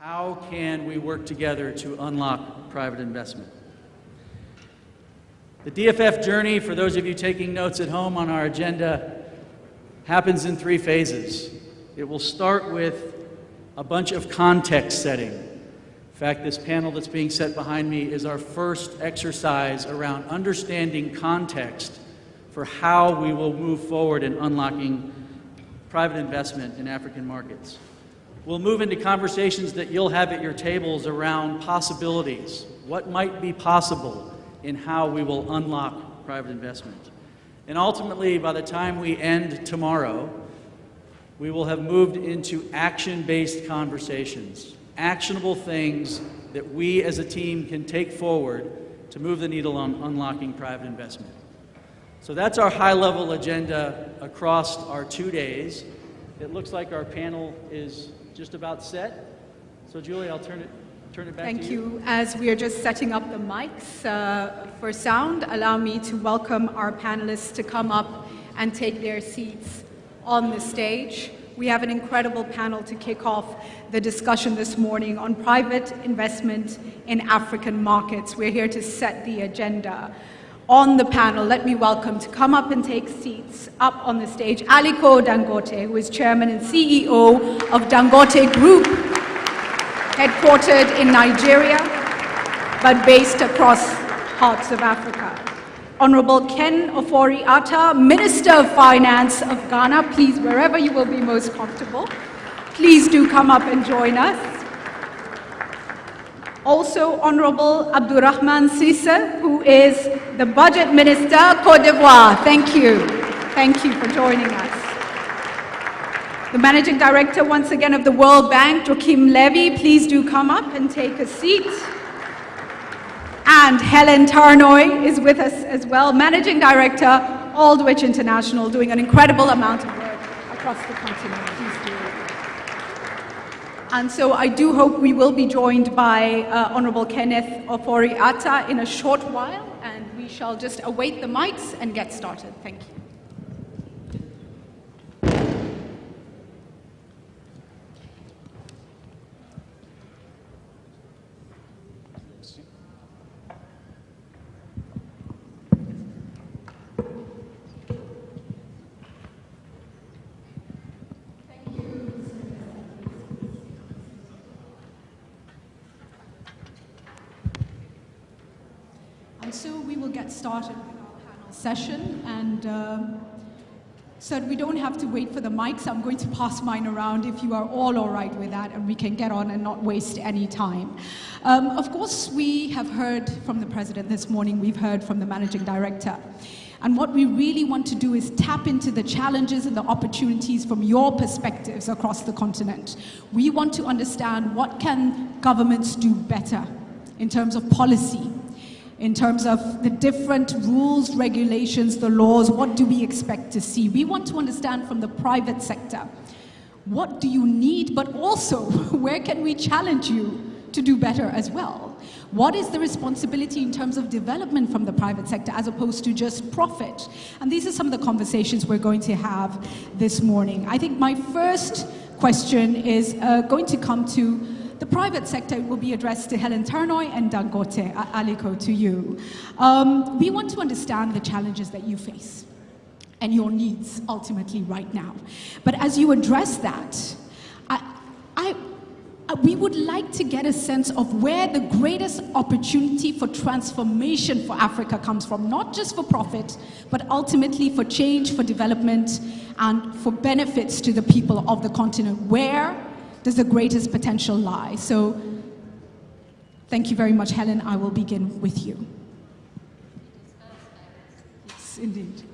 How can we work together to unlock private investment? The DFF journey, for those of you taking notes at home on our agenda, happens in 3 phases. It will start with a bunch of context setting. In fact, this panel that's being set behind me is our first exercise around understanding context for how we will move forward in unlocking private investment in African markets. We'll move into conversations that you'll have at your tables around possibilities. What might be possible in how we will unlock private investment. And ultimately, by the time we end tomorrow, we will have moved into action-based conversations, actionable things that we as a team can take forward to move the needle on unlocking private investment. So that's our high-level agenda across our 2 days. It looks like our panel is just about set. So Julie, I'll turn it back to you. Thank you. As we are just setting up the mics for sound, allow me to welcome our panelists to come up and take their seats on the stage. We have an incredible panel to kick off the discussion this morning on private investment in African markets. We're here to set the agenda. On the panel, let me welcome to come up and take seats up on the stage, Aliko Dangote, who is Chairman and CEO of Dangote Group, headquartered in Nigeria, but based across parts of Africa. Honorable Ken Ofori-Atta, Minister of Finance of Ghana, please, wherever you will be most comfortable, please do come up and join us. Also, Honorable Abdurrahman Sisse, who is the Budget Minister, Côte d'Ivoire. Thank you. Thank you for joining us. The Managing Director, once again, of the World Bank, Joachim Levy, please do come up and take a seat. And Helen Tarnoy is with us as well, Managing Director, Aldwych International, doing an incredible amount of work across the continent. Please do. And so I do hope we will be joined by Honorable Kenneth Ofori-Atta in a short while, and we shall just await the mics and get started. Thank you. So we will get started with our panel session, and so we don't have to wait for the mics. I'm going to pass mine around if you are all right with that, and we can get on and not waste any time. Of course, we have heard from the President this morning, we've heard from the Managing Director. And what we really want to do is tap into the challenges and the opportunities from your perspectives across the continent. We want to understand what can governments do better in terms of policy, in terms of the different rules, regulations, the laws. What do we expect to see? We want to understand from the private sector, what do you need, but also where can we challenge you to do better as well? What is the responsibility in terms of development from the private sector as opposed to just profit? And these are some of the conversations we're going to have this morning. I think my first question is going to come to the private sector. Will be addressed to Helen Tarnoy and Dangote. Aliko, to you. We want to understand the challenges that you face and your needs ultimately right now. But as you address that, we would like to get a sense of where the greatest opportunity for transformation for Africa comes from, not just for profit, but ultimately for change, for development, and for benefits to the people of the continent. Where does the greatest potential lie? So, thank you very much, Helen. I will begin with you. Yes, indeed.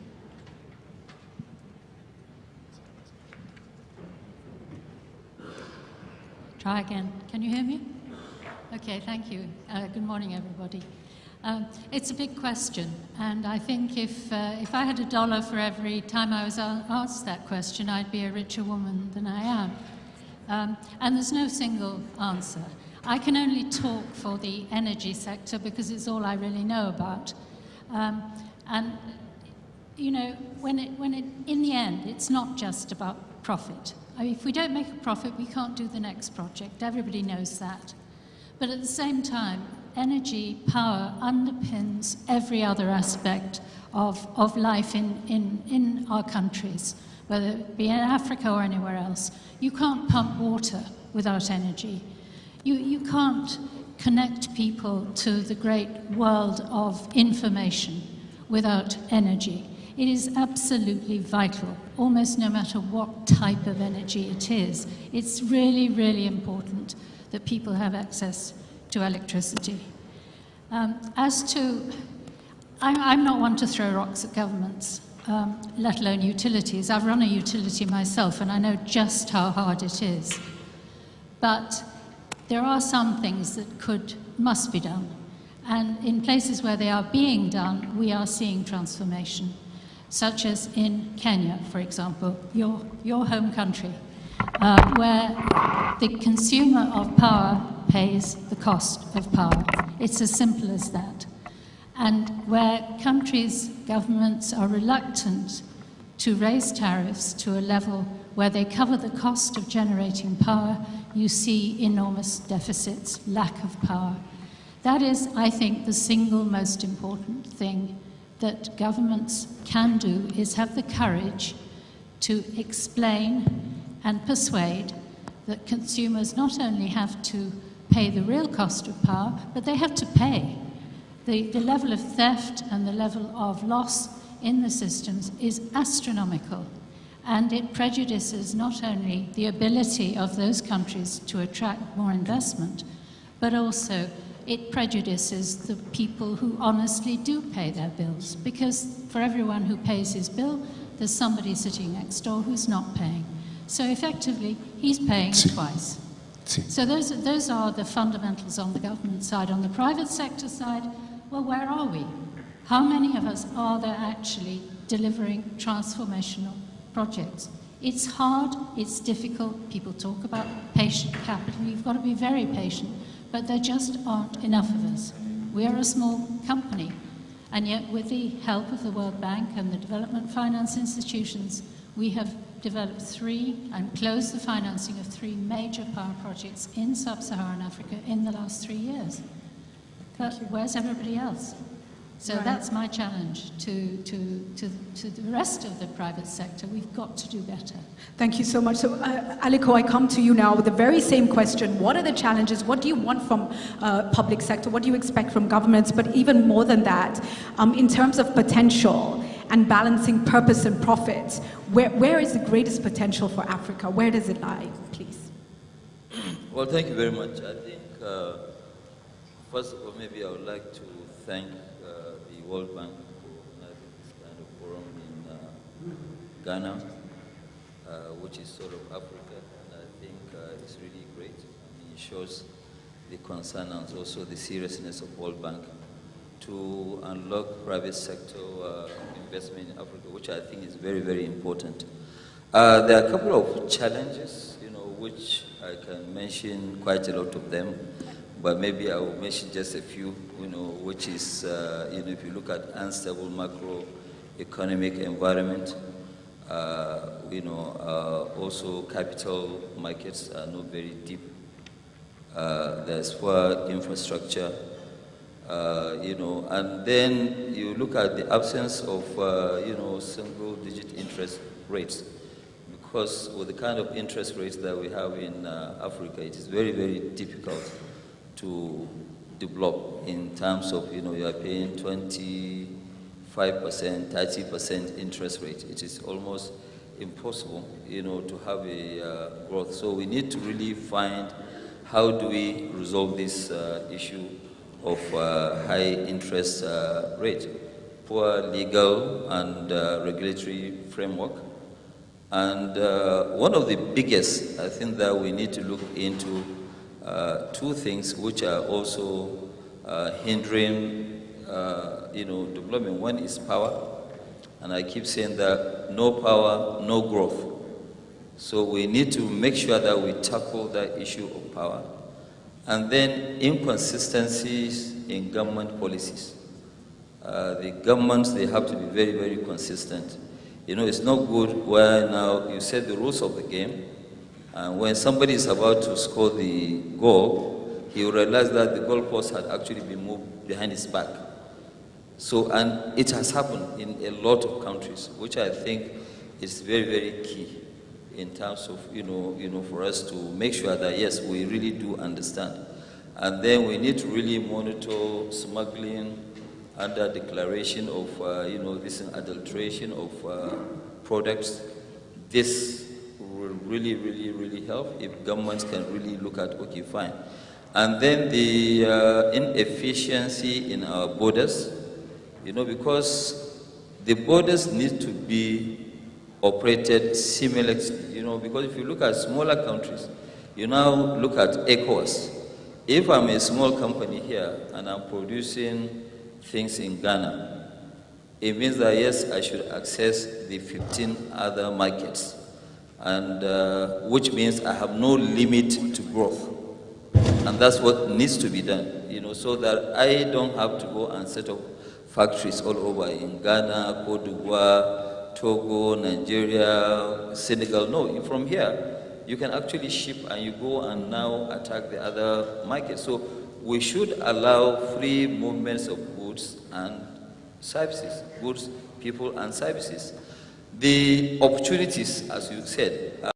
Try again. Can you hear me? Okay, thank you. Good morning, everybody. It's a big question, and I think if I had $1 for every time I was asked that question, I'd be a richer woman than I am. And there's no single answer. I can only talk for the energy sector because it's all I really know about. And you know, in the end, it's not just about profit. I mean, if we don't make a profit, we can't do the next project. Everybody knows that. But at the same time, energy, power underpins every other aspect of life in our countries, whether it be in Africa or anywhere else. You can't pump water without energy. You can't connect people to the great world of information without energy. It is absolutely vital, almost no matter what type of energy it is. It's really, really important that people have access to electricity. I'm not one to throw rocks at governments, let alone utilities. I've run a utility myself, and I know just how hard it is. But there are some things that must be done. And in places where they are being done, we are seeing transformation, such as in Kenya, for example, your home country, where the consumer of power pays the cost of power. It's as simple as that. And where countries, governments are reluctant to raise tariffs to a level where they cover the cost of generating power, you see enormous deficits, lack of power. That is, I think, the single most important thing that governments can do, is have the courage to explain and persuade that consumers not only have to pay the real cost of power, but they have to pay. The level of theft and the level of loss in the systems is astronomical, and it prejudices not only the ability of those countries to attract more investment, but also it prejudices the people who honestly do pay their bills, because for everyone who pays his bill, there's somebody sitting next door who's not paying. So effectively, he's paying twice. So those are the fundamentals on the government side. On the private sector side, well, where are we? How many of us are there actually delivering transformational projects? It's hard, it's difficult. People talk about patient capital. You've got to be very patient, but there just aren't enough of us. We are a small company, and yet with the help of the World Bank and the development finance institutions, we have developed and closed the financing of 3 major power projects in sub-Saharan Africa in the last 3 years. But where's everybody else? So that's my challenge to the rest of the private sector. We've got to do better. Thank you so much. So, Aliko, I come to you now with the very same question. What are the challenges? What do you want from public sector? What do you expect from governments? But even more than that, in terms of potential and balancing purpose and profit, where is the greatest potential for Africa? Where does it lie, please? Well, thank you very much. I think, first of all, maybe I would like to thank the World Bank for organizing this kind of forum in Ghana, which is sort of Africa, and I think it's really great. I mean, it shows the concern and also the seriousness of World Bank to unlock private sector investment in Africa, which I think is very, very important. There are a couple of challenges, which I can mention quite a lot of them, but maybe I will mention just a few, which is, if you look at unstable macroeconomic environment, also capital markets are not very deep. There's poor infrastructure, and then you look at the absence of, single-digit interest rates. Because with the kind of interest rates that we have in Africa, it is very, very difficult to develop in terms of, you are paying 25%, 30% interest rate. It is almost impossible, to have a growth. So we need to really find how do we resolve this issue of high interest rate, poor legal and regulatory framework. And one of the biggest, I think that we need to look into 2 things which are also hindering, development. One is power, and I keep saying that no power, no growth. So we need to make sure that we tackle that issue of power. And then inconsistencies in government policies. The governments, they have to be very, very consistent. It's not good where now you set the rules of the game, And when somebody is about to score the goal, he will realize that the goalpost had actually been moved behind his back. So, and it has happened in a lot of countries, which I think is very, very key in terms of, for us to make sure that, yes, we really do understand. And then we need to really monitor smuggling under declaration of, this adulteration of products. This will really, really, really help if governments can really look at, okay, fine. And then the inefficiency in our borders, because the borders need to be operated seamlessly, because if you look at smaller countries, you now look at ECOWAS. If I'm a small company here and I'm producing things in Ghana, it means that yes, I should access the 15 other markets, and which means I have no limit to growth. And that's what needs to be done, so that I don't have to go and set up factories all over in Ghana, Cote d'Ivoire, Togo, Nigeria, Senegal. No, from here, you can actually ship and you go and now attack the other markets. So we should allow free movements of goods and services, goods, people and services. The opportunities, as you said,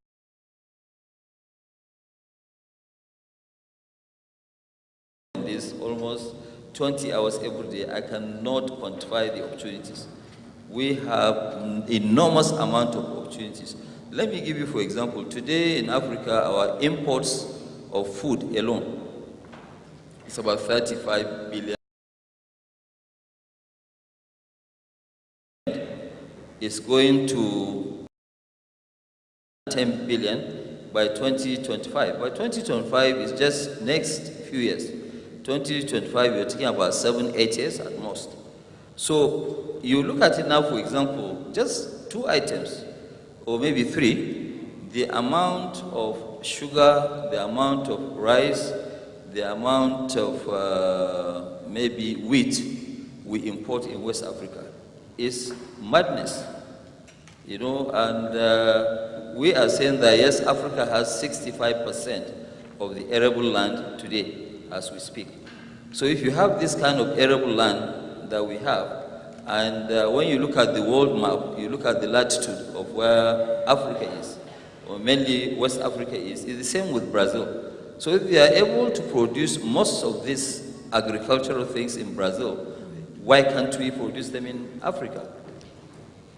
is almost 20 hours every day. I cannot quantify the opportunities. We have enormous amount of opportunities. Let me give you, for example, today in Africa, our imports of food alone is about 35 billion. It's going to 10 billion by 2025. By 2025 is just next few years. 2025, you're talking about 7-8 years at most. So you look at it now, for example, just 2 items, or maybe 3, the amount of sugar, the amount of rice, the amount of maybe wheat we import in West Africa is madness, and we are saying that yes, Africa has 65% of the arable land today as we speak. So if you have this kind of arable land that we have, and when you look at the world map, you look at the latitude of where Africa is, or mainly West Africa is, it's the same with Brazil. So if they are able to produce most of these agricultural things in Brazil, why can't we produce them in Africa?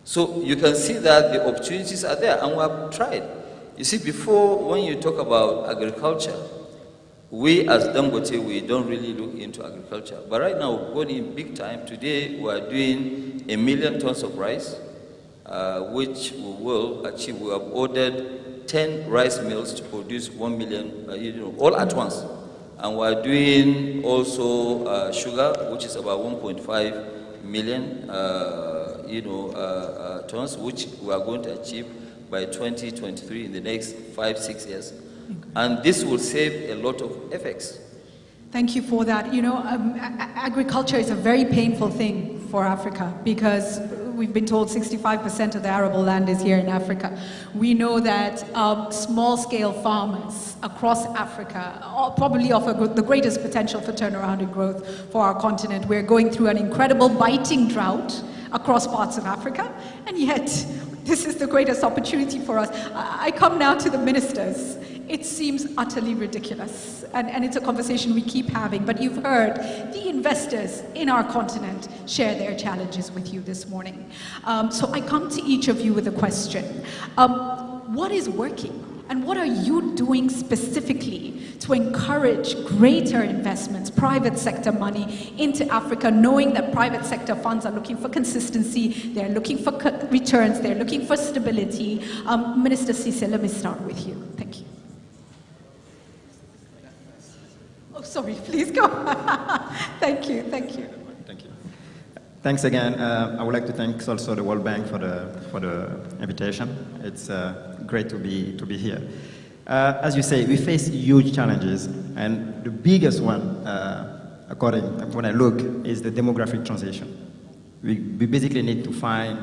So you can see that the opportunities are there, and we have tried. You see, before, when you talk about agriculture, we as Dangote, we don't really look into agriculture. But right now, we're going in big time. Today, we are doing 1 million tons of rice, which we will achieve. We have ordered 10 rice mills to produce 1 million, all at once. And we are doing also sugar, which is about 1.5 million, tons, which we are going to achieve by 2023 in the next 5-6 years. And this will save a lot of FX. Thank you for that. Agriculture is a very painful thing for Africa because we've been told 65% of the arable land is here in Africa. We know that small-scale farmers across Africa probably offer the greatest potential for turnaround and growth for our continent. We're going through an incredible biting drought across parts of Africa, and yet this is the greatest opportunity for us. I come now to the ministers. It seems utterly ridiculous, and it's a conversation we keep having, but you've heard the investors in our continent share their challenges with you this morning. So I come to each of you with a question. What is working, and what are you doing specifically to encourage greater investments, private sector money into Africa, knowing that private sector funds are looking for consistency, they're looking for returns, they're looking for stability? Minister Cisse, let me start with you. Thank you. Oh, sorry, please go. Thank you, thank you. Thank you. Thanks again. I would like to thank also the World Bank for the invitation. It's great to be here. As you say, we face huge challenges, and the biggest one, when I look, is the demographic transition. We basically need to find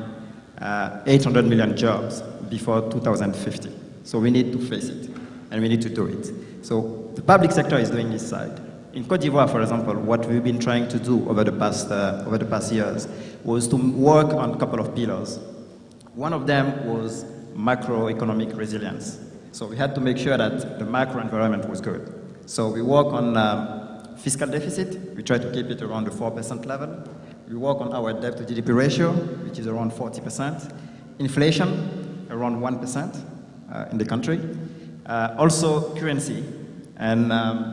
800 million jobs before 2050. So we need to face it. and we need to do it. So the public sector is doing this side. In Côte d'Ivoire, for example, what we've been trying to do over the past years was to work on a couple of pillars. One of them was macroeconomic resilience. So we had to make sure that the macro environment was good. So we work on fiscal deficit. We try to keep it around the 4% level. We work on our debt to GDP ratio, which is around 40%. Inflation, around 1% in the country. Also currency. And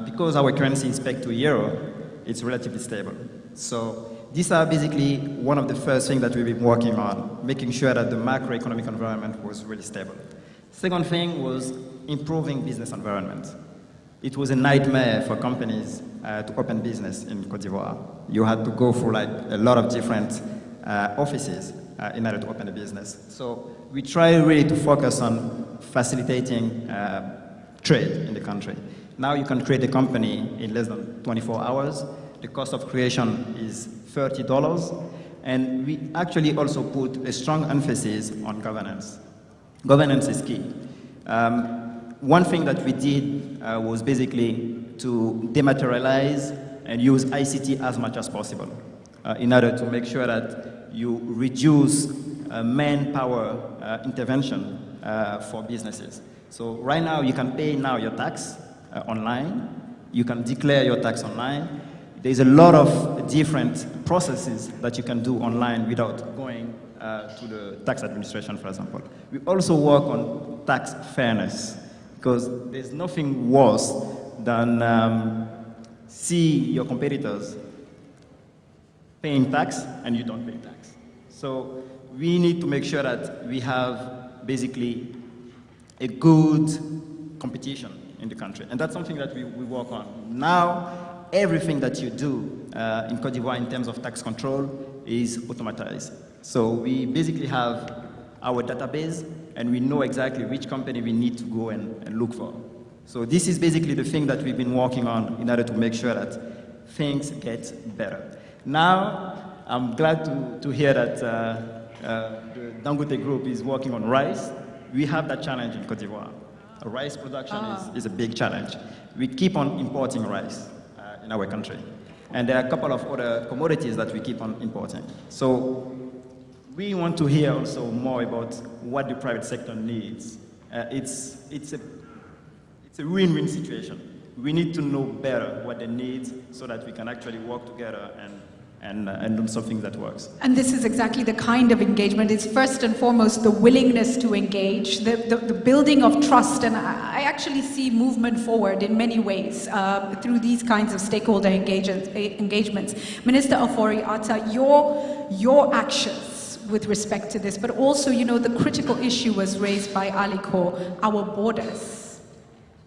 because our currency is pegged to euro, it's relatively stable. So these are basically one of the first things that we've been working on, making sure that the macroeconomic environment was really stable. Second thing was improving business environment. It was a nightmare for companies to open business in Côte d'Ivoire. You had to go through like a lot of different offices in order to open a business. So we try really to focus on facilitating trade in the country. Now you can create a company in less than 24 hours. The cost of creation is $30. And we actually also put a strong emphasis on governance. Governance is key. One thing that we did was basically to dematerialize and use ICT as much as possible in order to make sure that you reduce manpower intervention for businesses. So right now you can pay now your tax online. You can declare your tax online. There's a lot of different processes that you can do online without going to the tax administration, for example. We also work on tax fairness, because there's nothing worse than see your competitors paying tax and you don't pay tax. So we need to make sure that we have basically a good competition in the country. And that's something that we work on. Now, everything that you do in Côte d'Ivoire in terms of tax control is automatized. So we basically have our database, and we know exactly which company we need to go and look for. So this is basically the thing that we've been working on in order to make sure that things get better. Now, I'm glad to hear that the Dangote Group is working on rice. We have that challenge in Côte d'Ivoire. Rice production is a big challenge. We keep on importing rice in our country. And there are a couple of other commodities that we keep on importing. So we want to hear also more about what the private sector needs. It's a win-win situation. We need to know better what they need so that we can actually work together and do something that works. And this is exactly the kind of engagement. It's first and foremost the willingness to engage, the building of trust. And I actually see movement forward in many ways through these kinds of stakeholder engagements. Minister Ofori Atta, your actions with respect to this, but also, you know, the critical issue was raised by Aliko, our borders.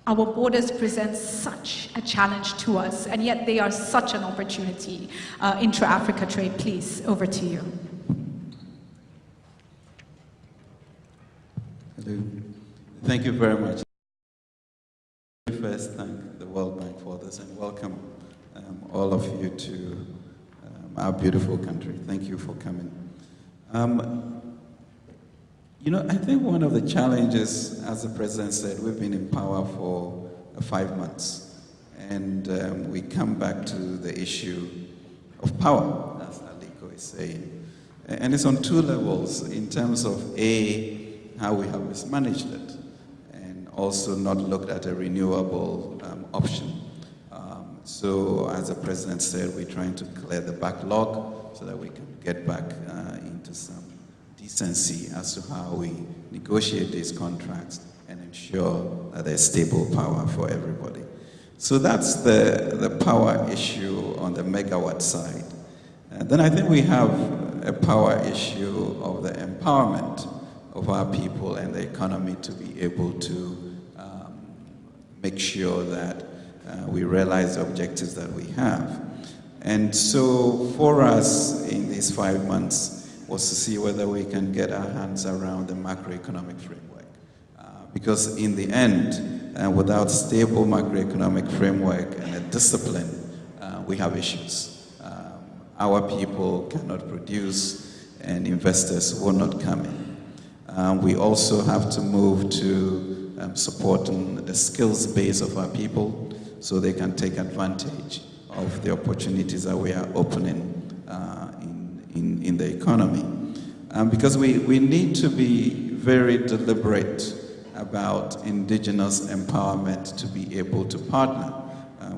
Our borders present such a challenge to us, and yet they are such an opportunity. Intra-Africa trade, please, over to you. Hello. Thank you very much. First, thank the World Bank for this, and welcome all of you to our beautiful country. Thank you for coming. You know, I think one of the challenges, as the President said, we've been in power for 5 months. And we come back to the issue of power, as Aliko is saying. And it's on two levels, in terms of A, how we have mismanaged it, and also not looked at a renewable option. So, as the President said, we're trying to clear the backlog so that we can get back into some decency as to how we negotiate these contracts and ensure that there's stable power for everybody. So that's the power issue on the megawatt side. And then I think we have a power issue of the empowerment of our people and the economy to be able to make sure that we realize the objectives that we have. And so for us in these 5 months, was to see whether we can get our hands around the macroeconomic framework. Because in the end, without stable macroeconomic framework and a discipline, we have issues. Our people cannot produce and investors will not come in. We also have to move to supporting the skills base of our people so they can take advantage of the opportunities that we are opening in the economy. Because we need to be very deliberate about indigenous empowerment to be able to partner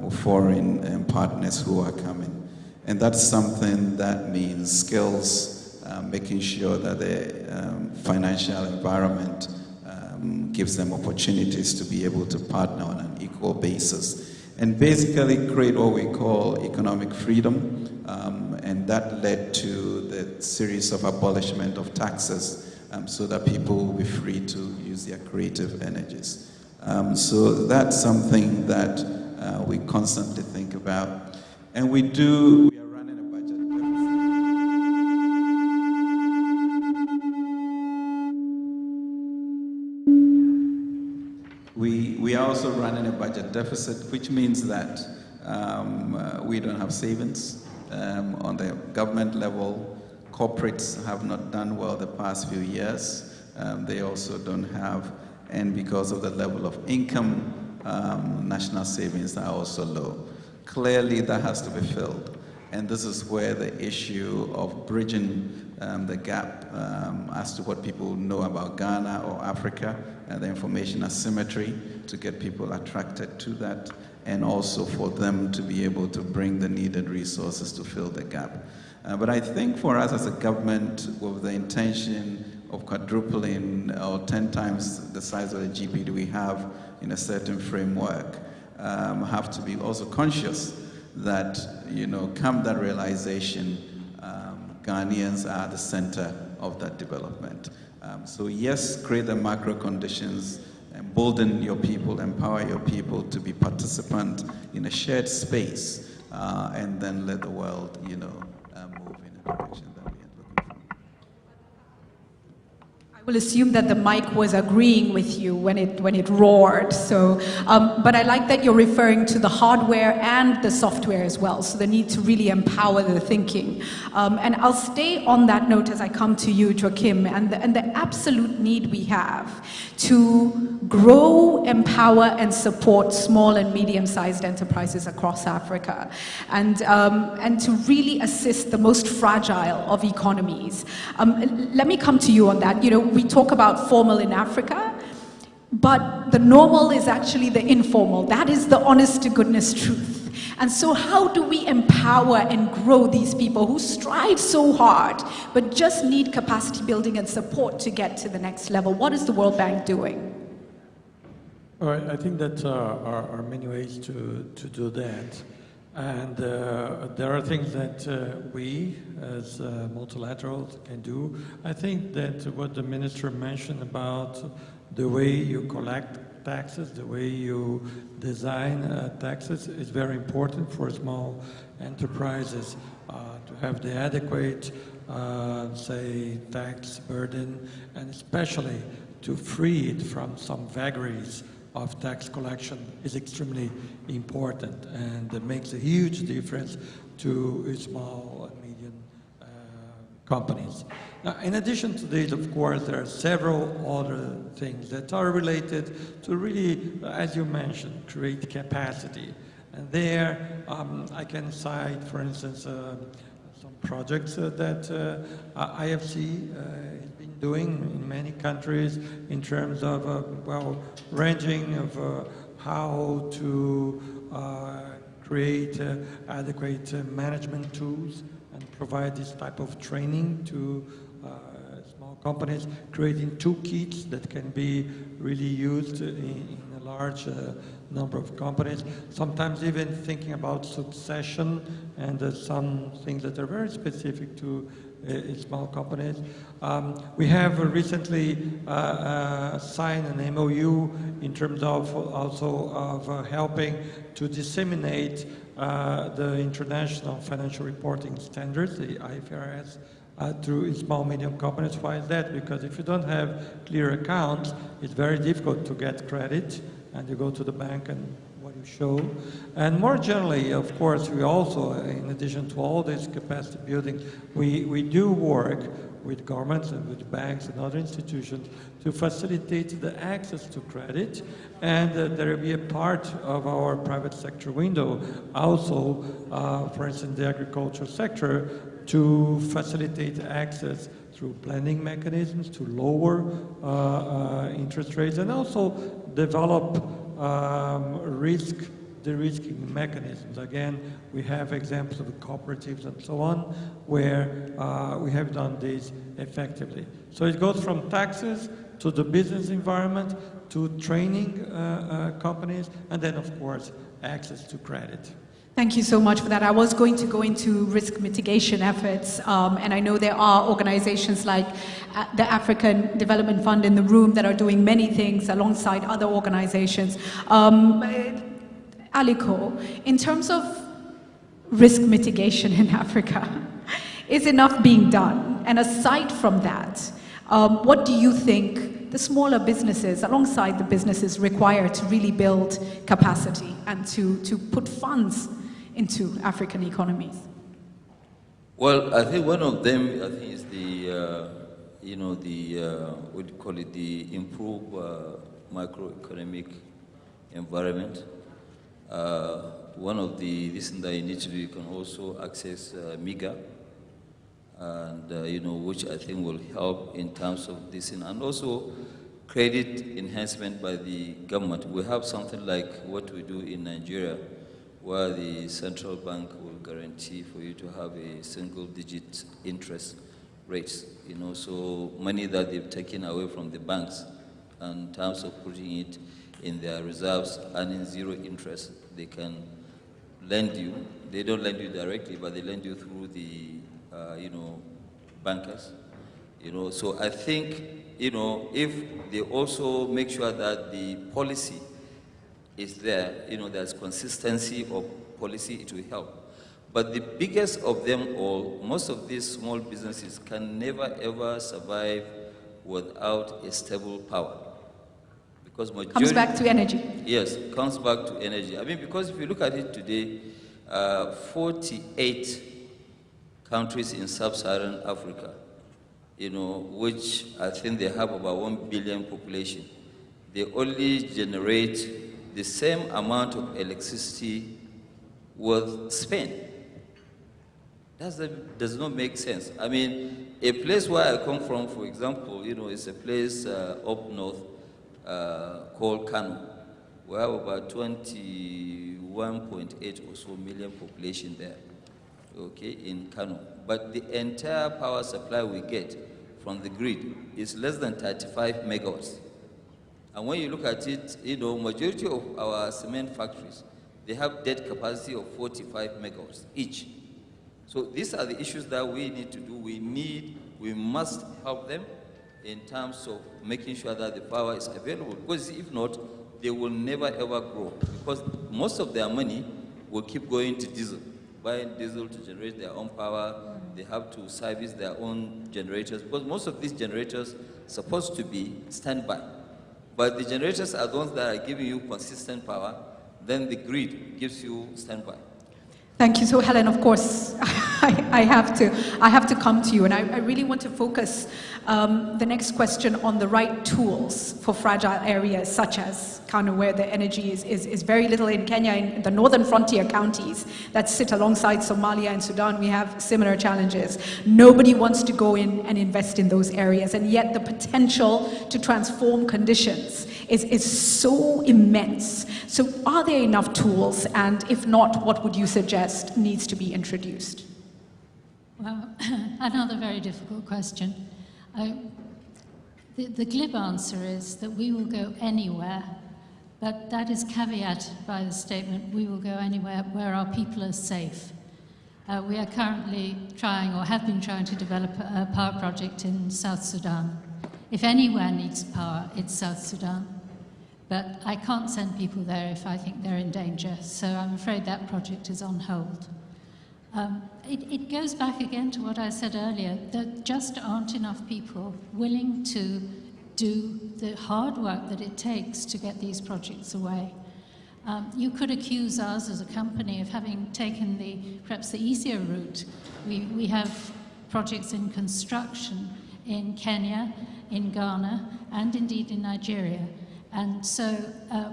with foreign partners who are coming. And that's something that means skills, making sure that the financial environment gives them opportunities to be able to partner on an equal basis. And basically create what we call economic freedom, and that led to the series of abolishment of taxes so that people will be free to use their creative energies. So that's something that we constantly think about. And we are running a budget deficit. We are also running a budget deficit, which means that we don't have savings. On the government level, corporates have not done well the past few years. They also don't have, and because of the level of income, national savings are also low. Clearly, that has to be filled. And this is where the issue of bridging the gap as to what people know about Ghana or Africa, and the information asymmetry to get people attracted to that, and also for them to be able to bring the needed resources to fill the gap. But I think for us as a government, with the intention of quadrupling or 10 times the size of the GDP we have in a certain framework, have to be also conscious that, come that realization, Ghanaians are the center of that development. So yes, create the macro conditions, embolden your people, empower your people to be participant in a shared space, and then let the world, move in a direction that we are looking for. I will assume that the mic was agreeing with you when it roared. So, but I like that you're referring to the hardware and the software as well. So the need to really empower the thinking. And I'll stay on that note as I come to you, Joachim, and the absolute need we have to grow, empower, and support small and medium-sized enterprises across Africa, and to really assist the most fragile of economies. Let me come to you on that. We talk about formal in Africa, but the normal is actually the informal. That is the honest to goodness truth. And so how do we empower and grow these people who strive so hard, but just need capacity building and support to get to the next level? What is the World Bank doing? All right, I think that are many ways to do that. And there are things that we, as multilaterals, can do. I think that what the minister mentioned about the way you collect taxes, the way you design taxes is very important for small enterprises to have the adequate, say, tax burden, and especially to free it from some vagaries of tax collection is extremely important, and it makes a huge difference to small and medium companies. Now, in addition to this, of course, there are several other things that are related to really, as you mentioned, create capacity. And there, I can cite, for instance, some projects that IFC has been doing in many countries in terms of, ranging of how to create adequate management tools and provide this type of training to small companies, creating toolkits that can be really used in a large number of companies, sometimes even thinking about succession and some things that are very specific to small companies. We have recently signed an MOU in terms of also of helping to disseminate the international financial reporting standards, the IFRS, through small medium companies. Why is that? Because if you don't have clear accounts, it's very difficult to get credit, and you go to the bank and what you show. And more generally, of course, we also, in addition to all this capacity building, we do work with governments and with banks and other institutions to facilitate the access to credit. And there will be a part of our private sector window also, for instance, the agriculture sector, to facilitate access through blending mechanisms to lower interest rates, and also develop de-risking mechanisms. Again, we have examples of cooperatives and so on, where we have done this effectively. So it goes from taxes to the business environment, to training companies, and then of course, access to credit. Thank you so much for that. I was going to go into risk mitigation efforts, and I know there are organizations like the African Development Fund in the room that are doing many things alongside other organizations. Aliko, in terms of risk mitigation in Africa, is enough being done? And aside from that, what do you think the smaller businesses, alongside the businesses, require to really build capacity and to put funds into African economies? Well, I think one of them, is the, what do you call it, the improved macroeconomic environment. One of the reasons that you need to do, you can also access MIGA, and, which I think will help in terms of this, and also credit enhancement by the government. We have something like what we do in Nigeria, where the central bank will guarantee for you to have a single-digit interest rates, so money that they've taken away from the banks in terms of putting it in their reserves, earning zero interest, they can lend you. They don't lend you directly, but they lend you through the, bankers. So I think, if they also make sure that the policy is there, there's consistency of policy, it will help. But the biggest of them all, most of these small businesses can never ever survive without a stable power. Because majority, comes back to energy. Yes, comes back to energy. I mean, because if you look at it today, 48 countries in sub-Saharan Africa, which I think they have about 1 billion population, they only generate the same amount of electricity with Spain. That does not make sense. I mean, a place where I come from, for example, is a place up north called Kano. We have about 21.8 or so million population there, okay, in Kano. But the entire power supply we get from the grid is less than 35 megawatts. And when you look at it, majority of our cement factories, they have dead capacity of 45 megawatts each. So these are the issues that we need to do. We must help them in terms of making sure that the power is available. Because if not, they will never ever grow. Because most of their money will keep going to diesel, buying diesel to generate their own power. They have to service their own generators. Because most of these generators are supposed to be standby. But the generators are the ones that are giving you consistent power. Then the grid gives you standby. Thank you. So, Helen, of course, I have to come to you, and I really want to focus the next question on the right tools for fragile areas such as Kano, where the energy is very little. In Kenya, in the northern frontier counties that sit alongside Somalia and Sudan, we have similar challenges. Nobody wants to go in and invest in those areas, and yet the potential to transform conditions is so immense. So are there enough tools, and if not, what would you suggest needs to be introduced? Well, another very difficult question. The glib answer is that we will go anywhere, but that is caveated by the statement, we will go anywhere where our people are safe. We are currently trying, or have been trying, to develop a power project in South Sudan. If anywhere needs power, it's South Sudan. But I can't send people there if I think they're in danger, so I'm afraid that project is on hold. It goes back again to what I said earlier, that just aren't enough people willing to do the hard work that it takes to get these projects away. You could accuse us as a company of having taken perhaps the easier route. We have projects in construction in Kenya, in Ghana, and indeed in Nigeria. And so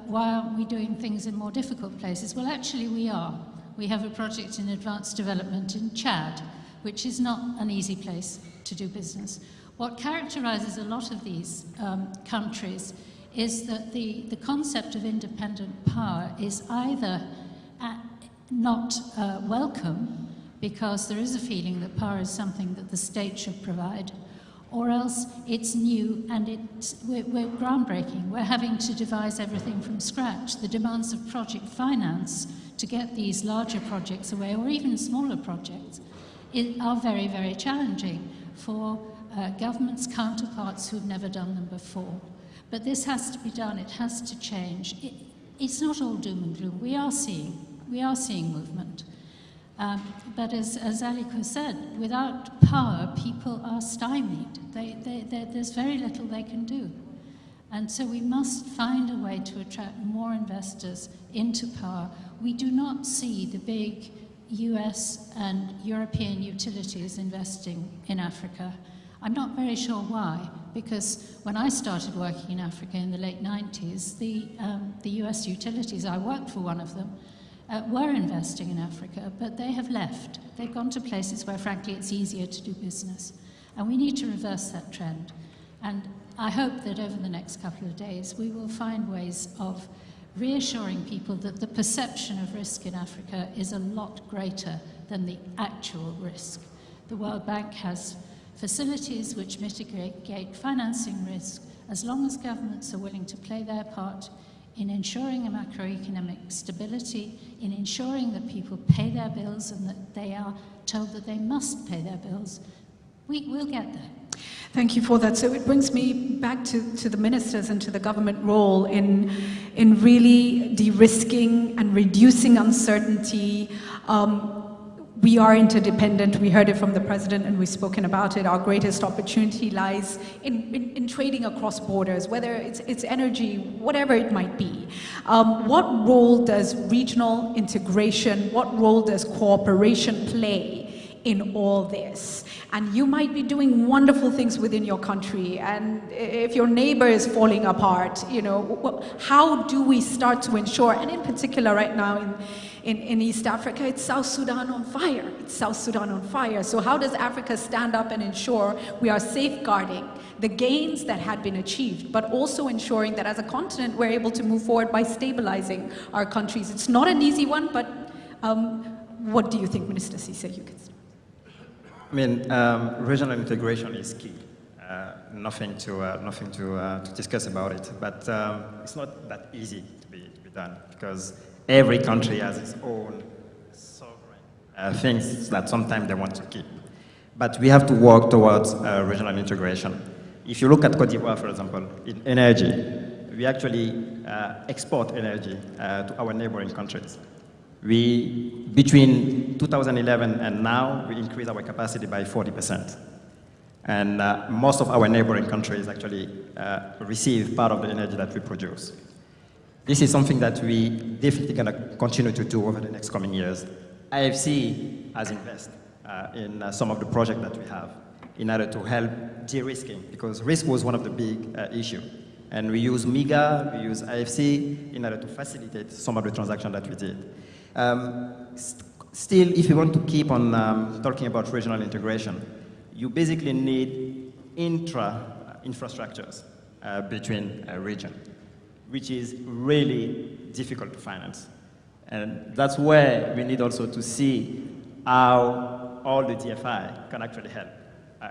why aren't we doing things in more difficult places? Well, actually we are. We have a project in advanced development in Chad, which is not an easy place to do business. What characterizes a lot of these countries is that the concept of independent power is either not welcome, because there is a feeling that power is something that the state should provide, or else it's new and we're groundbreaking. We're having to devise everything from scratch. The demands of project finance to get these larger projects away, or even smaller projects, are very, very challenging for governments' counterparts who've never done them before. But this has to be done, it has to change. It's not all doom and gloom. We are seeing movement. But as Aliko said, without power, people are stymied. There's very little they can do. And so we must find a way to attract more investors into power. We do not see the big US and European utilities investing in Africa. I'm not very sure why, because when I started working in Africa in the late 90s, the US utilities, I worked for one of them, were investing in Africa, but they have left. They've gone to places where, frankly, it's easier to do business. And we need to reverse that trend. And I hope that over the next couple of days, we will find ways of reassuring people that the perception of risk in Africa is a lot greater than the actual risk. The World Bank has facilities which mitigate financing risk as long as governments are willing to play their part in ensuring a macroeconomic stability, in ensuring that people pay their bills and that they are told that they must pay their bills. We'll get there. Thank you for that. So it brings me back to the ministers and to the government role in really de-risking and reducing uncertainty. We are interdependent. We heard it from the president and we've spoken about it. Our greatest opportunity lies in trading across borders, whether it's energy, whatever it might be. What role does regional integration, what role does cooperation play in all this? And you might be doing wonderful things within your country, and if your neighbor is falling apart, you know, how do we start to ensure, and in particular right now in East Africa, it's South Sudan on fire. It's South Sudan on fire. So how does Africa stand up and ensure we are safeguarding the gains that had been achieved, but also ensuring that as a continent we're able to move forward by stabilizing our countries? It's not an easy one, but what do you think, Minister Cisse? You can start. I mean, regional integration is key. Nothing to discuss about it, but it's not that easy to be done, because every country has its own sovereign things that sometimes they want to keep. But we have to work towards regional integration. If you look at Cote d'Ivoire, for example, in energy, we actually export energy to our neighboring countries. Between 2011 and now, we increased our capacity by 40%. And most of our neighboring countries actually receive part of the energy that we produce. This is something that we definitely going to continue to do over the next coming years. IFC has invested in some of the projects that we have in order to help de-risking, because risk was one of the big issues. And we use MIGA, we use IFC in order to facilitate some of the transactions that we did. Still, if you want to keep on talking about regional integration, you basically need infrastructures between a region, which is really difficult to finance. And that's where we need also to see how all the DFI can actually help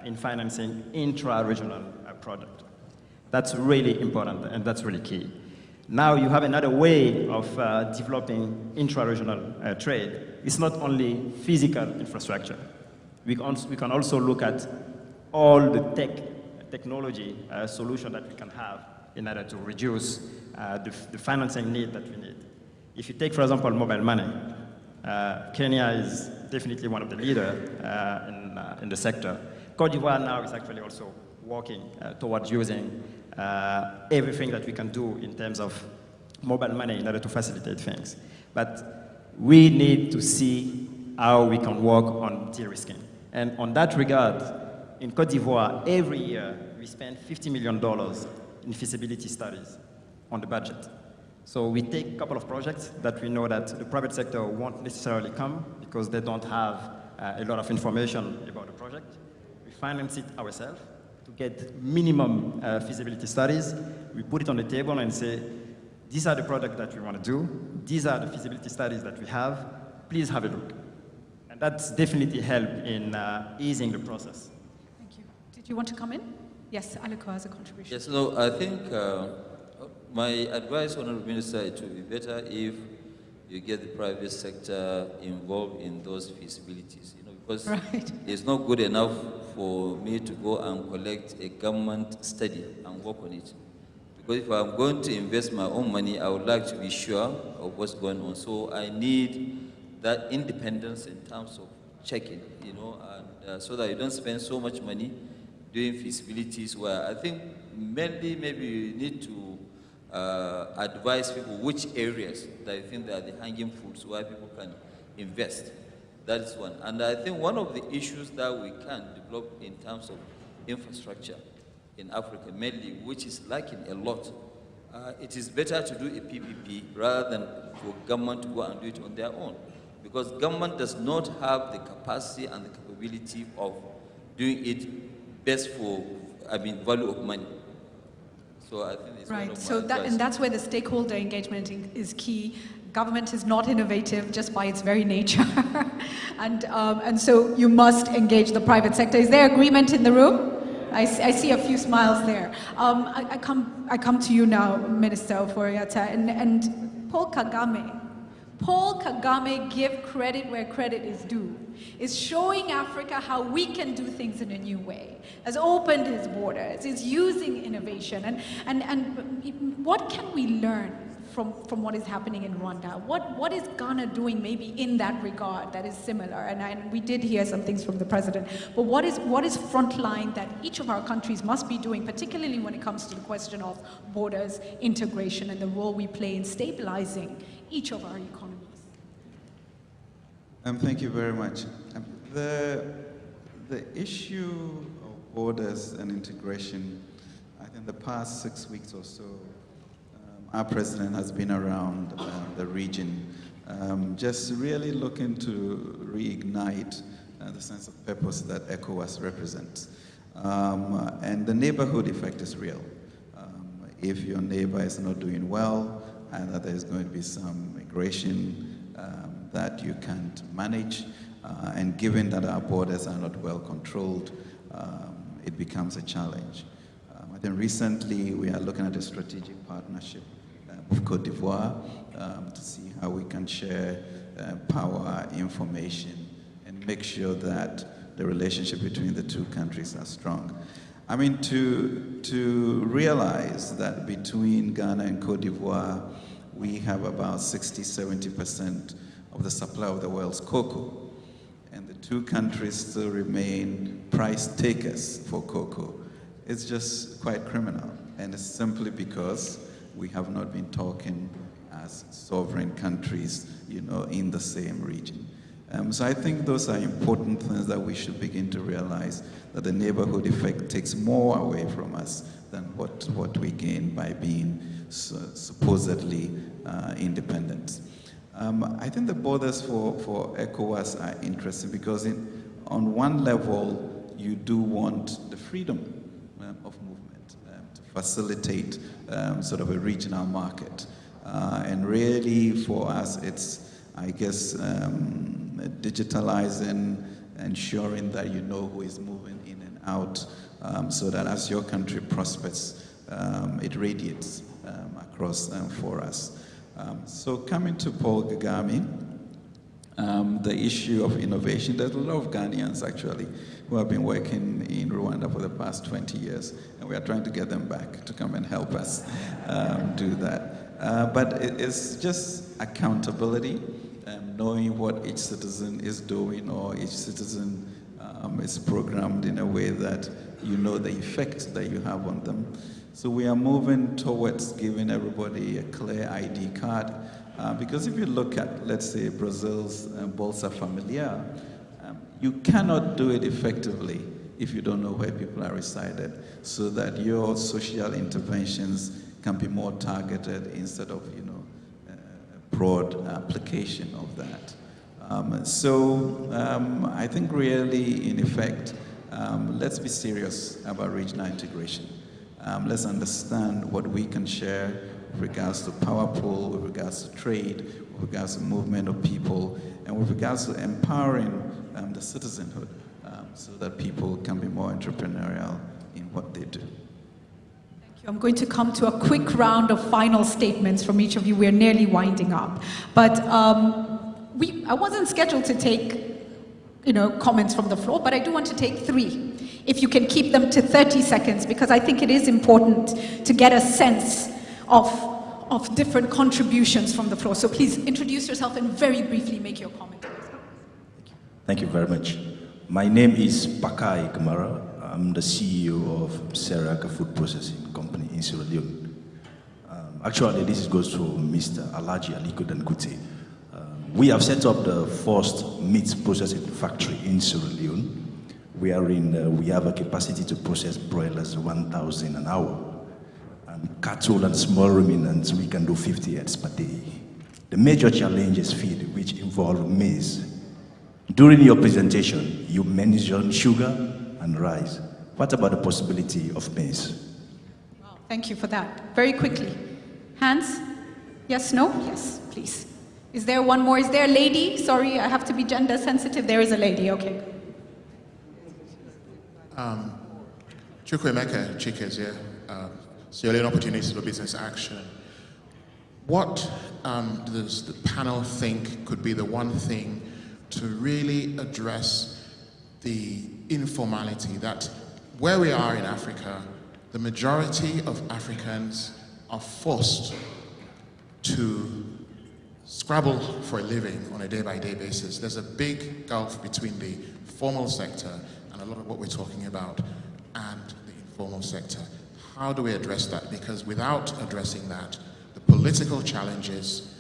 in financing intra-regional projects. That's really important, and that's really key. Now you have another way of developing intra-regional trade. It's not only physical infrastructure. We can also look at all the technology solution that we can have in order to reduce the financing need that we need. If you take, for example, mobile money, Kenya is definitely one of the leaders in the sector. Cote d'Ivoire now is actually also working towards using everything that we can do in terms of mobile money in order to facilitate things. But we need to see how we can work on de-risking. And on that regard, in Côte d'Ivoire, every year we spend $50 million in feasibility studies on the budget. So we take a couple of projects that we know that the private sector won't necessarily come because they don't have a lot of information about the project. We finance it ourselves to get minimum feasibility studies. We put it on the table and say, these are the products that we want to do. These are the feasibility studies that we have. Please have a look. And that's definitely helped in easing the process. Thank you. Did you want to come in? Yes, Aliko has a contribution. Yes, no, I think my advice, Honorable Minister, it would be better if you get the private sector involved in those feasibilities, because Right. it's not good enough for me to go and collect a government study and work on it. Because if I'm going to invest my own money, I would like to be sure of what's going on. So I need that independence in terms of checking, and so that you don't spend so much money doing feasibilities where I think mainly maybe you need to advise people which areas that you think are the hanging fruits where people can invest. That is one. And I think one of the issues that we can develop in terms of infrastructure in Africa mainly, which is lacking a lot, it is better to do a PPP rather than for government to go and do it on their own. Because government does not have the capacity and the capability of doing it best for, value of money. So I think it's one Right. of So my that, advice. and that's where the stakeholder engagement is key. Government is not innovative just by its very nature, and so you must engage the private sector. Is there agreement in the room? I see a few smiles there. I come to you now, Minister Oforiatta, and Paul Kagame. Paul Kagame, give credit where credit is due, is showing Africa how we can do things in a new way, has opened his borders, is using innovation. And what can we learn from what is happening in Rwanda? What is Ghana doing maybe in that regard that is similar? And we did hear some things from the president, but what is frontline that each of our countries must be doing, particularly when it comes to the question of borders, integration, and the role we play in stabilizing each of our economies? Thank you very much. The issue of borders and integration, I think the past 6 weeks or so, our president has been around the region, just really looking to reignite the sense of purpose that ECOWAS represents. And the neighborhood effect is real. If your neighbor is not doing well, and that there's going to be some migration that you can't manage, and given that our borders are not well controlled, it becomes a challenge. I think recently we are looking at a strategic partnership with Côte d'Ivoire to see how we can share power, information, and make sure that the relationship between the two countries are strong. I mean, to realize that between Ghana and Côte d'Ivoire, we have about 60–70% of the supply of the world's cocoa. And the two countries still remain price takers for cocoa. It's just quite criminal. And it's simply because we have not been talking as sovereign countries, in the same region. So I think those are important things that we should begin to realize, that the neighborhood effect takes more away from us than what we gain by being supposedly independent. I think the borders for ECOWAS are interesting because on one level, you do want the freedom of movement to facilitate sort of a regional market. And really for us, it's, I guess, digitalizing, ensuring that you know who is moving in and out, so that as your country prospers, it radiates across for us. So coming to Paul Kagame, the issue of innovation, there's a lot of Ghanaians actually who have been working in Rwanda for the past 20 years, and we are trying to get them back to come and help us do that. But it's just accountability, knowing what each citizen is doing, or each citizen is programmed in a way that you know the effect that you have on them. So we are moving towards giving everybody a clear ID card, because if you look at, let's say, Brazil's Bolsa Familiar, You cannot do it effectively if you don't know where people are resided, so that your social interventions can be more targeted instead of, broad application of that. I think really, in effect, let's be serious about regional integration. Let's understand what we can share with regards to power pool, with regards to trade, with regards to movement of people, and with regards to empowering the citizenhood, so that people can be more entrepreneurial in what they do. I'm going to come to a quick round of final statements from each of you. We're nearly winding up. But I wasn't scheduled to take, comments from the floor, but I do want to take 3. If you can keep them to 30 seconds, because I think it is important to get a sense of different contributions from the floor. So please introduce yourself and very briefly make your comment. Thank you very much. My name is Pakai Kamara. I'm the CEO of Seraka Food Processing Company in Sierra Leone. Actually, this goes to Mr. Alaji Aliko Dangote. We have set up the first meat processing factory in Sierra Leone. We have a capacity to process broilers 1,000 an hour. Cattle and small ruminants, we can do 50 heads per day. The major challenge is feed, which involve maize. During your presentation, you mentioned sugar and rice. What about the possibility of maize? Wow, thank you for that. Very quickly. Hands? Yes, no? Yes, please. Is there one more? Is there a lady? Sorry, I have to be gender sensitive. There is a lady, okay. Chukwemeka Chikezie, Sierra Leone Opportunities for Business Action. What does the panel think could be the one thing to really address the informality that where we are in Africa, the majority of Africans are forced to scrabble for a living on a day-by-day basis. There's a big gulf between the formal sector and a lot of what we're talking about and the informal sector. How do we address that? Because without addressing that, the political challenges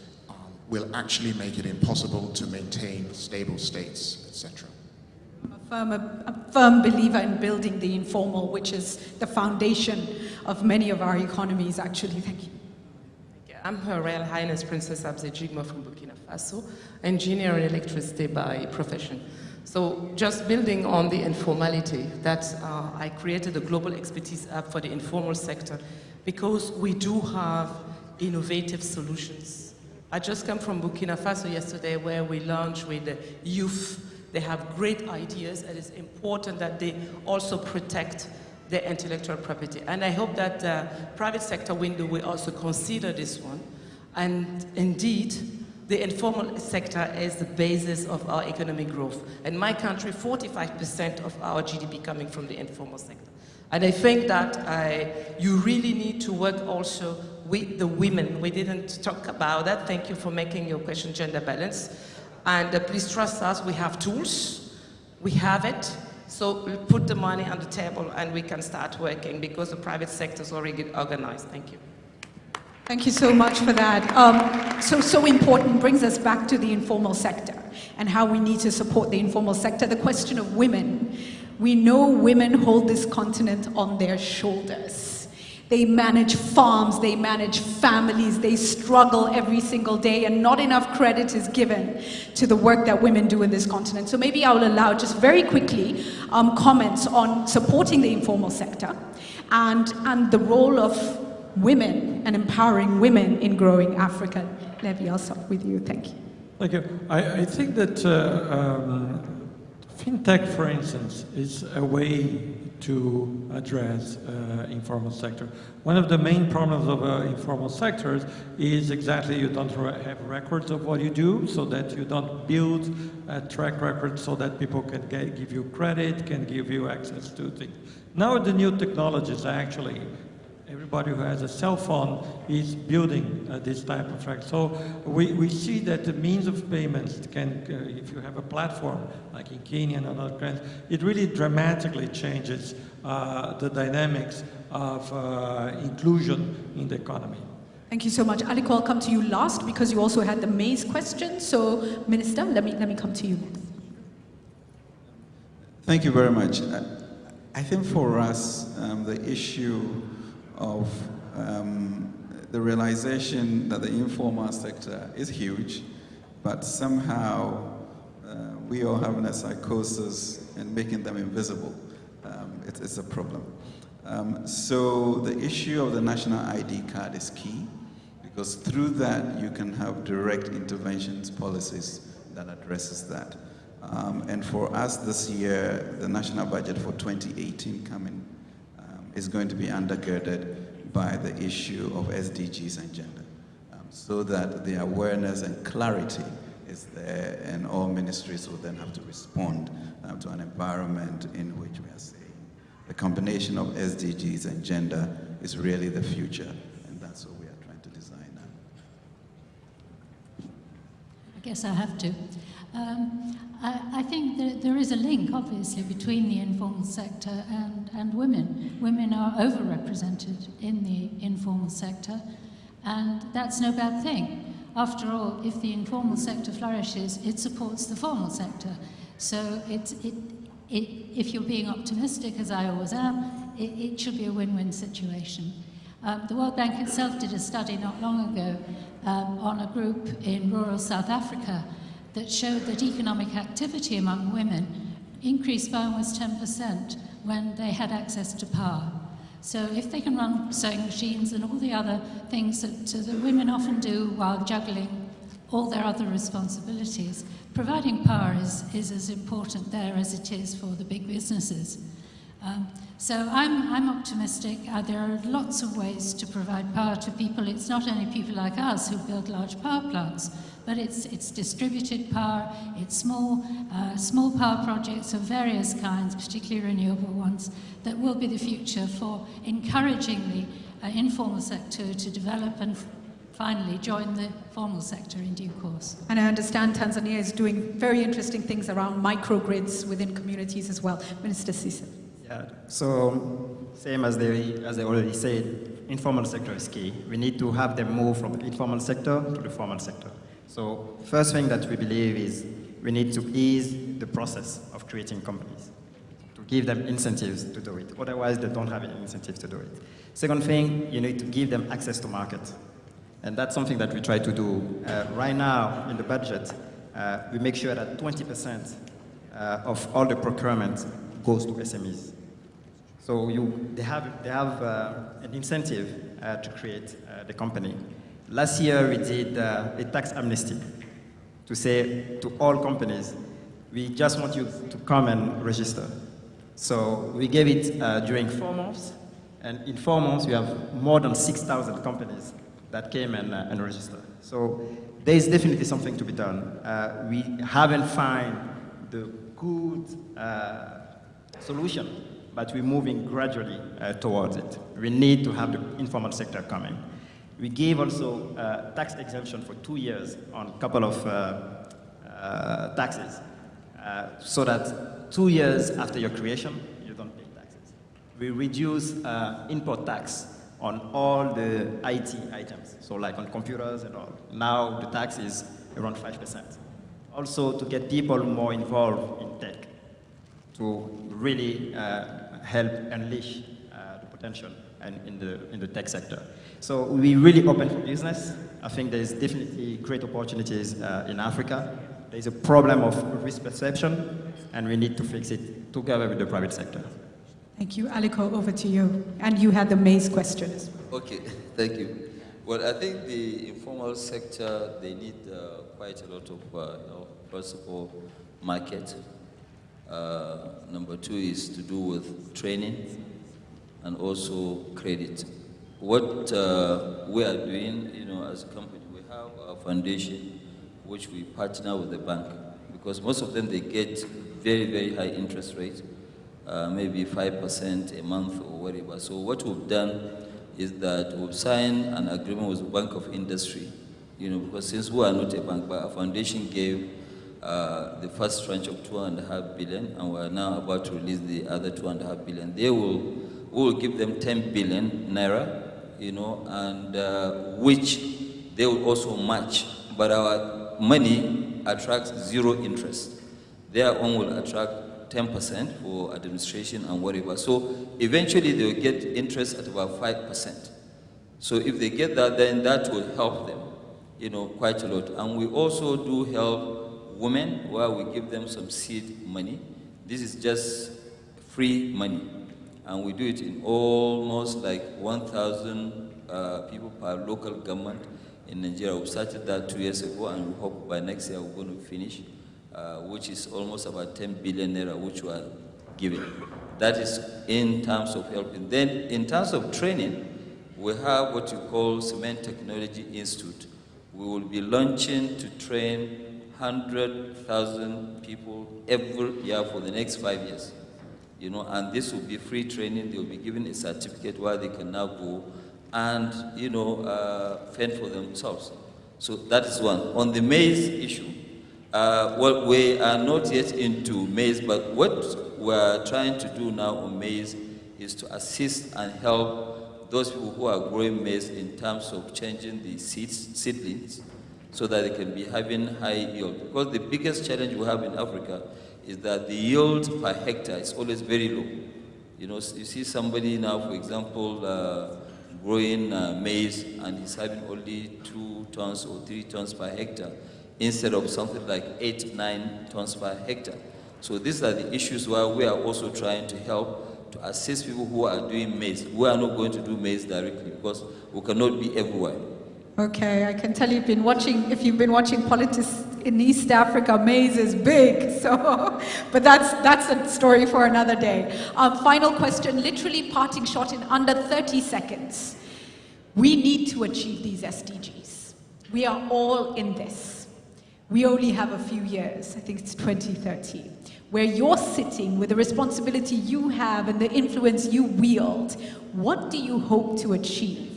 will actually make it impossible to maintain stable states, etc. I'm a firm believer in building the informal, which is the foundation of many of our economies, actually. Thank you. I'm Her Royal Highness Princess Abze Jigma from Burkina Faso, engineer in electricity by profession. So just building on the informality, I created a global expertise app for the informal sector because we do have innovative solutions. I just came from Burkina Faso yesterday where we launched with the youth. They have great ideas and it's important that they also protect their intellectual property. And I hope that the private sector window will also consider this one. And indeed, the informal sector is the basis of our economic growth. In my country, 45% of our GDP coming from the informal sector. And I think that you really need to work also with the women. We didn't talk about that. Thank you for making your question gender balance. And please trust us, we have tools. We have it. So we'll put the money on the table and we can start working because the private sector is already organized. Thank you. Thank you so much for that. So important, brings us back to the informal sector and how we need to support the informal sector. The question of women. We know women hold this continent on their shoulders. They manage farms, they manage families, they struggle every single day, and not enough credit is given to the work that women do in this continent. So maybe I will allow just very quickly comments on supporting the informal sector and the role of women and empowering women in growing Africa. Levi, I'll start with you. Thank you. Thank you. I think that fintech, for instance, is a way to address informal sector. One of the main problems of informal sectors is exactly you don't have records of what you do, so that you don't build a track record so that people can give you credit, can give you access to things. Now the new technologies are actually, everybody who has a cell phone is building this type of track. So we see that the means of payments can, if you have a platform like in Kenya and other countries, it really dramatically changes the dynamics of inclusion in the economy. Thank you so much. Aliko, I'll come to you last because you also had the maize question. So, Minister, let me come to you next. Thank you very much. I think for us, the issue of the realization that the informal sector is huge, but somehow we are having a psychosis and making them invisible. It's a problem. So the issue of the national ID card is key, because through that you can have direct interventions policies that addresses that. And for us this year, the national budget for 2018 coming is going to be undergirded by the issue of SDGs and gender, so that the awareness and clarity is there, and all ministries will then have to respond to an environment in which we are saying the combination of SDGs and gender is really the future, and that's what we are trying to design now. I guess I have to. I think that there is a link, obviously, between the informal sector and women. Women are overrepresented in the informal sector, and that's no bad thing. After all, if the informal sector flourishes, it supports the formal sector. So if you're being optimistic, as I always am, it should be a win-win situation. The World Bank itself did a study not long ago on a group in rural South Africa that showed that economic activity among women increased by almost 10% when they had access to power. So if they can run sewing machines and all the other things that women often do while juggling all their other responsibilities, providing power is as important there as it is for the big businesses. So I'm optimistic. There are lots of ways to provide power to people. It's not only people like us who build large power plants, but it's distributed power, it's small power projects of various kinds, particularly renewable ones, that will be the future for encouraging the informal sector to develop and finally join the formal sector in due course. And I understand Tanzania is doing very interesting things around microgrids within communities as well. Minister Sise. Yeah, so same as they already said, informal sector is key. We need to have them move from the informal sector to the formal sector. So first thing that we believe is we need to ease the process of creating companies, to give them incentives to do it. Otherwise, they don't have any incentives to do it. Second thing, you need to give them access to market. And that's something that we try to do. Right now, in the budget, we make sure that 20% of all the procurement goes to SMEs. So they have an incentive to create the company. Last year, we did a tax amnesty to say to all companies, we just want you to come and register. So we gave it during 4 months, and in 4 months, we have more than 6,000 companies that came and registered. So there is definitely something to be done. We haven't found the good solution, but we're moving gradually towards it. We need to have the informal sector coming. We gave also tax exemption for 2 years on a couple of taxes, so that 2 years after your creation, you don't pay taxes. We reduce import tax on all the IT items, so like on computers and all. Now the tax is around 5%. Also to get people more involved in tech, to really help unleash the potential in the tech sector. So we really open for business. I think there's definitely great opportunities in Africa. There's a problem of risk perception, and we need to fix it together with the private sector. Thank you. Aliko, over to you. And you had the maize question as well. Okay, thank you. Well, I think the informal sector, they need quite a lot of, first of all, market. Number 2 is to do with training and also credit. What we are doing, as a company, we have a foundation which we partner with the bank, because most of them, they get very, very high interest rate, maybe 5% a month or whatever. So what we've done is that we've signed an agreement with the Bank of Industry, because since we are not a bank, but our foundation gave the first tranche of 2.5 billion, and we are now about to release the other 2.5 billion. We will give them 10 billion naira, and which they will also match. But our money attracts 0 interest. Their own will attract 10% for administration and whatever. So eventually they will get interest at about 5%. So if they get that, then that will help them, quite a lot. And we also do help women where we give them some seed money. This is just free money. And we do it in almost like 1,000 people per local government in Nigeria. We started that 2 years ago, and we hope by next year we're going to finish, which is almost about 10 billion naira, which we are giving. That is in terms of helping. Then in terms of training, we have what you call Cement Technology Institute. We will be launching to train 100,000 people every year for the next 5 years. And this will be free training. They will be given a certificate where they can now go and, fend for themselves. So that is one. On the maize issue, well, we are not yet into maize, but what we are trying to do now on maize is to assist and help those people who are growing maize in terms of changing the seedlings so that they can be having high yield. Because the biggest challenge we have in Africa is that the yield per hectare is always very low. You see somebody now, for example, growing maize, and he's having only 2 tons or 3 tons per hectare instead of something like 8, 9 tons per hectare. So these are the issues where we are also trying to help to assist people who are doing maize. We are not going to do maize directly because we cannot be everywhere. Okay, I can tell if you've been watching politics in East Africa, maize is big. So, but that's a story for another day. Final question, literally parting shot in under 30 seconds. We need to achieve these SDGs. We are all in this. We only have a few years, I think it's 2030, where you're sitting with the responsibility you have and the influence you wield. What do you hope to achieve,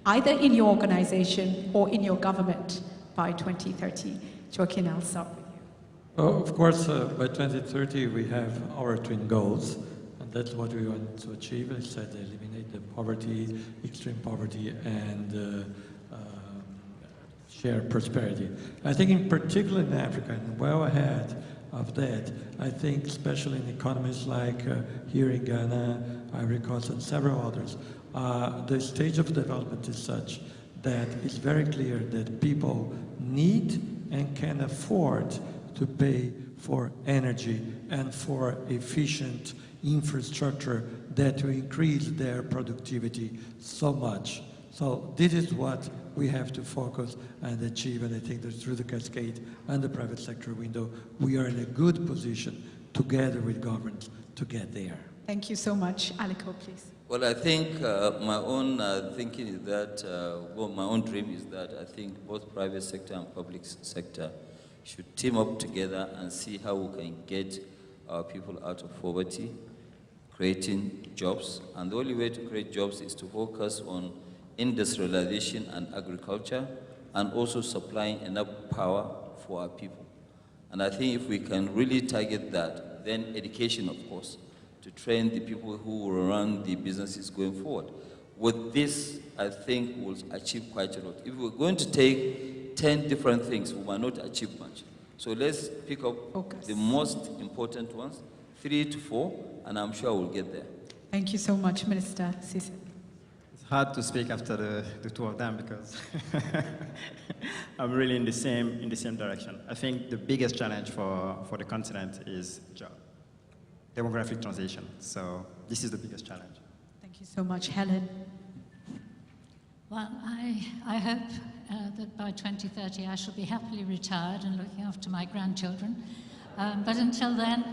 either in your organization or in your government by 2030? Joaquin, I'll start with you. Well, of course, by 2030 we have our twin goals, and that's what we want to achieve. I said eliminate the poverty, extreme poverty, and share prosperity. I think in particular in Africa, and well ahead of that, I think especially in economies like here in Ghana, Ivory Coast, and several others, the stage of development is such that it's very clear that people need and can afford to pay for energy and for efficient infrastructure that will increase their productivity so much. So this is what we have to focus and achieve, and I think that through the cascade and the private sector window, we are in a good position together with governments to get there. Thank you so much. Aliko, please. Well, I think my own thinking is that, my own dream is that I think both private sector and public sector should team up together and see how we can get our people out of poverty, creating jobs. And the only way to create jobs is to focus on industrialization and agriculture, and also supplying enough power for our people. And I think if we can really target that, then education, of course, to train the people who will run the businesses going forward. With this, I think we'll achieve quite a lot. If we're going to take 10 different things, we might not achieve much. So let's pick up the most important ones, 3 to 4, and I'm sure we'll get there. Thank you so much, Minister Sisi. It's hard to speak after the two of them because I'm really in the same direction. I think the biggest challenge for the continent is job, demographic transition. So this is the biggest challenge. Thank you so much. Helen? Well, I hope that by 2030 I shall be happily retired and looking after my grandchildren. But until then,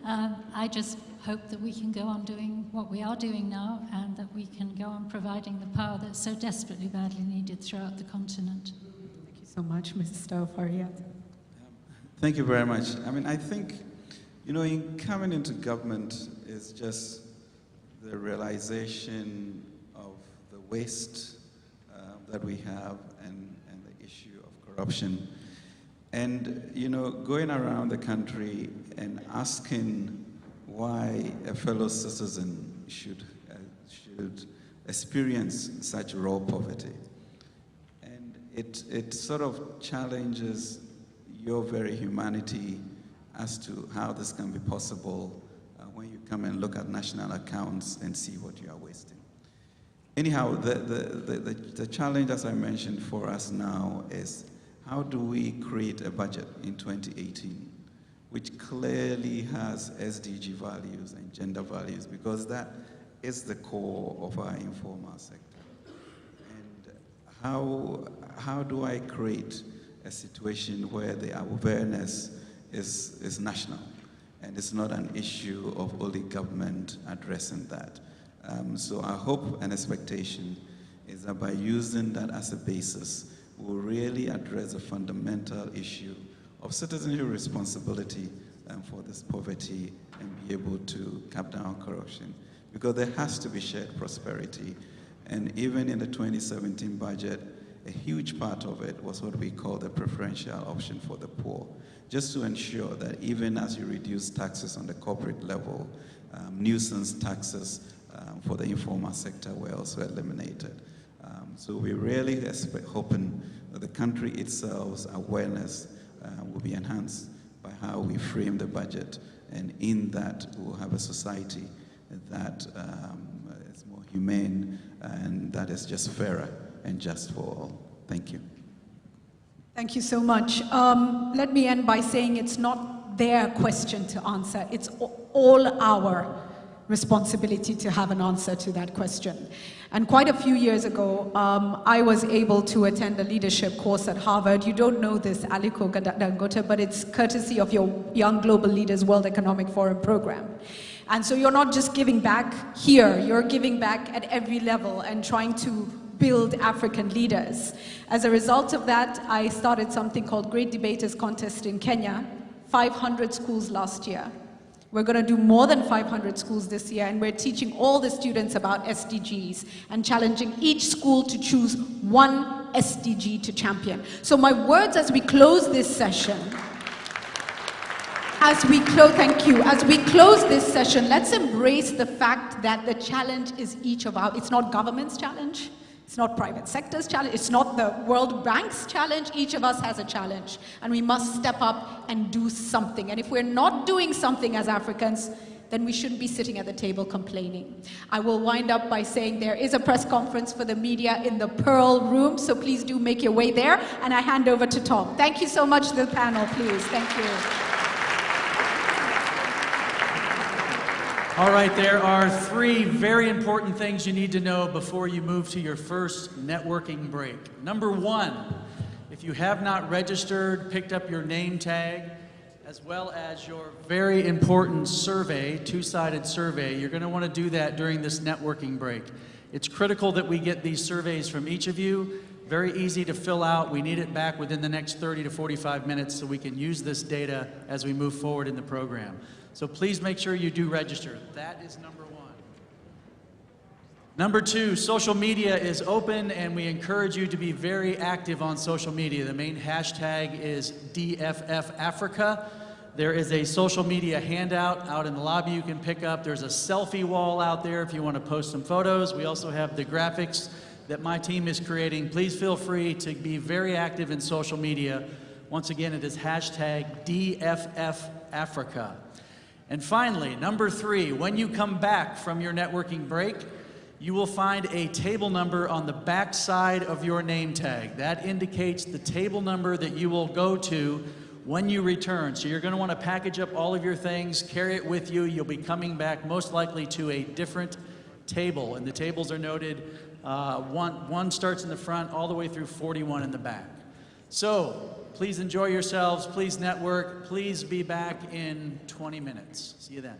I just hope that we can go on doing what we are doing now, and that we can go on providing the power that's so desperately badly needed throughout the continent. Thank you so much, Mrs. Faryat. Thank you very much. I mean, I think, in coming into government is just the realization of the waste that we have and the issue of corruption. And, going around the country and asking why a fellow citizen should experience such raw poverty. And it sort of challenges your very humanity as to how this can be possible when you come and look at national accounts and see what you are wasting. Anyhow, the challenge, as I mentioned, for us now is how do we create a budget in 2018 which clearly has SDG values and gender values, because that is the core of our informal sector. And how do I create a situation where the awareness is national and it's not an issue of only government addressing that? So our hope and expectation is that by using that as a basis, we'll really address the fundamental issue of citizenship responsibility for this poverty and be able to cap down corruption. Because there has to be shared prosperity. And even in the 2017 budget, a huge part of it was what we call the preferential option for the poor, just to ensure that even as you reduce taxes on the corporate level, nuisance taxes for the informal sector were also eliminated. So we're really hoping that the country itself's awareness will be enhanced by how we frame the budget, and in that we'll have a society that is more humane and that is just fairer and just for all. Thank you. Thank you so much. Let me end by saying it's not their question to answer. It's all our responsibility to have an answer to that question. And quite a few years ago, I was able to attend a leadership course at Harvard. You don't know this, Aliko Dangote, but it's courtesy of your Young Global Leaders World Economic Forum program. And so you're not just giving back here, you're giving back at every level and trying to build African leaders. As a result of that, I started something called Great Debaters Contest in Kenya, 500 schools last year. We're going to do more than 500 schools this year, and we're teaching all the students about SDGs and challenging each school to choose one SDG to champion. So my words as we close this session, thank you. As we close this session, let's embrace the fact that the challenge is it's not government's challenge, it's not private sector's challenge, it's not the World Bank's challenge. Each of us has a challenge, and we must step up and do something. And if we're not doing something as Africans, then we shouldn't be sitting at the table complaining. I will wind up by saying there is a press conference for the media in the Pearl Room, so please do make your way there, and I hand over to Tom. Thank you so much to the panel, please. Thank you. All right, there are 3 very important things you need to know before you move to your first networking break. Number 1, if you have not registered, picked up your name tag, as well as your very important survey, 2-sided survey, you're going to want to do that during this networking break. It's critical that we get these surveys from each of you. Very easy to fill out. We need it back within the next 30 to 45 minutes so we can use this data as we move forward in the program. So please make sure you do register. That is number 1. Number 2, social media is open, and we encourage you to be very active on social media. The main hashtag is DFFAfrica. There is a social media handout out in the lobby you can pick up. There's a selfie wall out there if you want to post some photos. We also have the graphics that my team is creating. Please feel free to be very active in social media. Once again, it is hashtag DFFAfrica. And finally, number 3, when you come back from your networking break, you will find a table number on the back side of your name tag. That indicates the table number that you will go to when you return. So you're going to want to package up all of your things, carry it with you. You'll be coming back most likely to a different table, and the tables are noted. One starts in the front all the way through 41 in the back. So please enjoy yourselves, please network, please be back in 20 minutes. See you then.